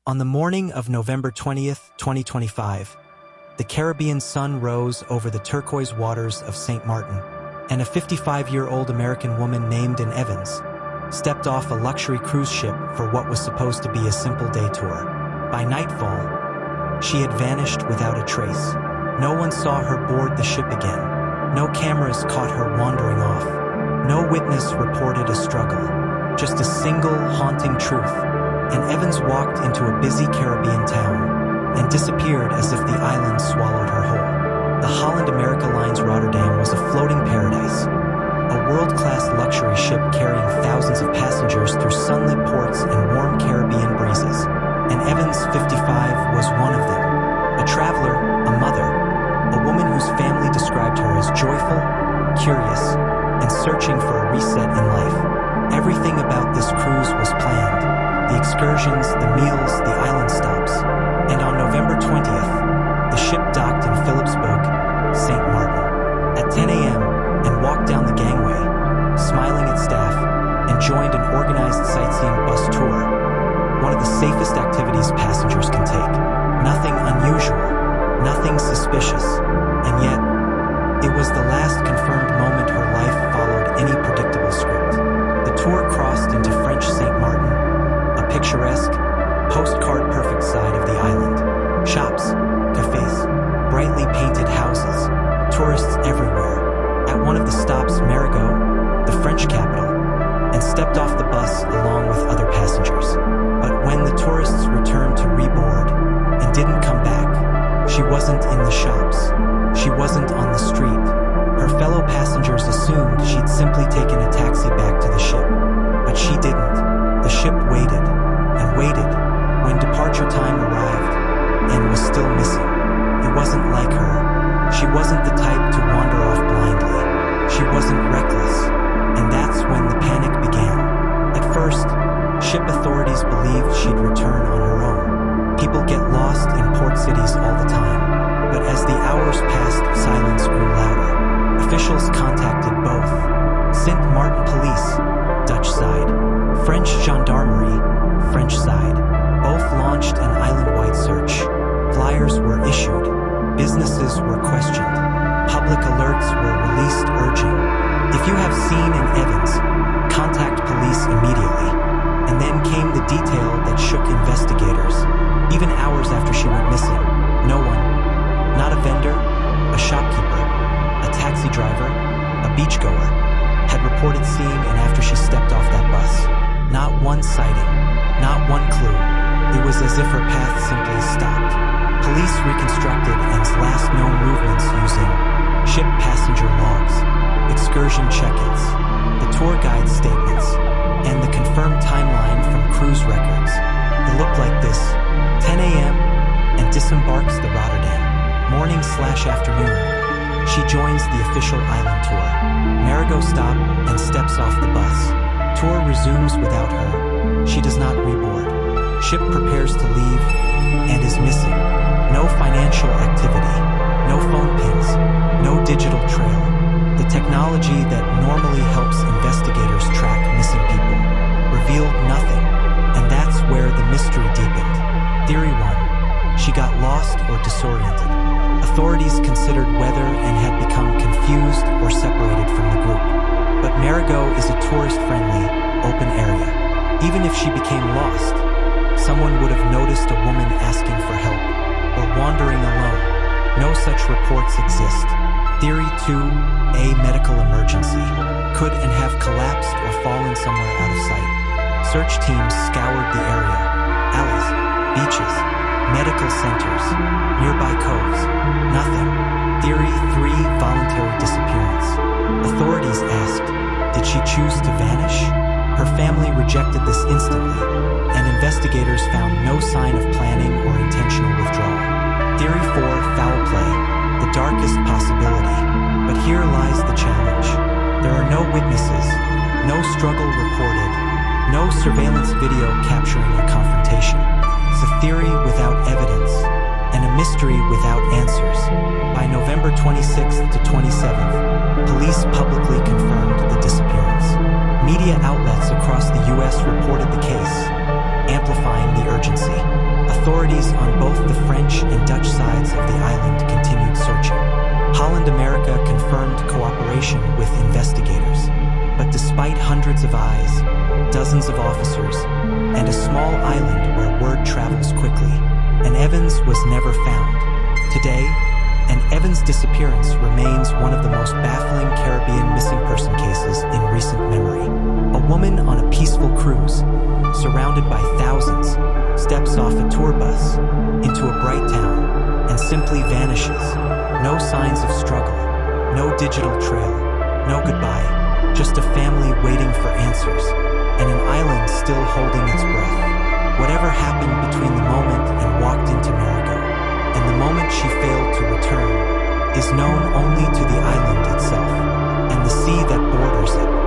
On the morning of November 20th, 2025, the Caribbean sun rose over the turquoise waters of St. Maarten, and a 55-year-old American woman named in Evans stepped off a luxury cruise ship for what was supposed to be a simple day tour. By nightfall, she had vanished without a trace. No one saw her board the ship again. No cameras caught her wandering off. No witness reported a struggle. Just a single haunting truth. And Evans walked into a busy Caribbean town and disappeared as if the island swallowed her whole. The Holland America line's Rotterdam was a floating paradise, a world-class luxury ship carrying thousands of passengers through sunlit ports and warm Caribbean breezes. And Evans, 55, was one of them. A traveler, a mother, a woman whose family described her as joyful, curious, and searching for a reset in life. Everything about this cruise was planned. The excursions, the meals, the island stops. And on November 20th, the ship docked in Philipsburg, St. Maarten, at 10 a.m. and walked down the gangway, smiling at staff, and joined an organized sightseeing bus tour, one of the safest activities passengers can take. Nothing unusual, nothing suspicious, and yet, it was the last confirmed moment her life followed any predictable script. The tour crossed into French St. Maarten, a picturesque, postcard-perfect side of the island. Shops, cafes, brightly painted houses, tourists everywhere. At one of the stops, Marigot, the French capital, and stepped off the bus along with other passengers. But when the tourists returned to reboard and didn't come back, she wasn't in the shops. She wasn't on the street. Her fellow passengers assumed she'd simply taken a taxi back to the ship. But she didn't. The ship waited and waited when departure time arrived and was still missing. It wasn't like her. She wasn't the type to wander off blindly. She wasn't reckless. And that's when the panic began. At first, ship authorities believed she'd return on her own. People get lost in port cities all the time. But as the hours passed, silence grew louder. Officials contacted both St. Maarten Police, Dutch side, French Gendarmerie, French side. Both launched an island-wide search. Flyers were issued. Businesses were questioned. Public alerts were released urging, if you have seen an Evans, contact police immediately. And then came the detail that shook investigators. Even hours after she went missing, no one, not a vendor, a shopkeeper, a taxi driver, a beachgoer, had reported seeing and after she stepped off that bus. Not one sighting, not one clue. It was as if her path simply stopped. Police reconstructed Anne's last known movements using ship passenger logs, excursion check-ins, the tour guide statements, and the confirmed timeline from cruise records. It looked like this: 10 a.m. and disembarks the Rotterdam. Morning/afternoon, she joins the official island tour. Marigot stop and steps off the bus. Tour resumes without her. She does not reboard. Ship prepares to leave and is missing. No financial activity, no phone pings, no digital trail. The technology that normally helps investigators track missing people revealed nothing, and that's where the mystery deepened. Theory 1, she got lost or disoriented. Authorities considered whether and had become confused or separated from the group. But Marigot is a tourist-friendly, open area. Even if she became lost, someone would have noticed a woman asking for help or wandering alone. No such reports exist. Theory 2, a medical emergency. Could and have collapsed or fallen somewhere out of sight. Search teams scoured the area. Alleys, beaches, medical centers, nearby coves. Nothing. Theory 3, voluntary disappearance. Authorities asked, did she choose to vanish? Her family rejected this instantly, and investigators found no sign of planning or intentional withdrawal. Theory 4, foul play, the darkest possibility. But here lies the challenge. There are no witnesses, no struggle reported, no surveillance video capturing a confrontation. It's a theory without evidence, and a mystery without answers. By November 26th to 27th, police publicly confirmed the disappearance. Media outlets across the U.S. reported the case, amplifying the urgency. Authorities on both the French and Dutch sides of the island continued searching. Holland America confirmed cooperation with investigators, but despite hundreds of eyes, dozens of officers, and a small island where word travels quickly, an Evans was never found. Today, an Evans disappearance remains one of the most baffling Caribbean missing person cases in recent memory. A woman on a peaceful cruise, surrounded by thousands, steps off a tour bus into a bright town and simply vanishes. No signs of struggle, no digital trail, no goodbye, just a family waiting for answers, and an island still holding its breath. Whatever happened between the moment and walked into Marigot and the moment she failed to return is known only to the island itself and the sea that borders it.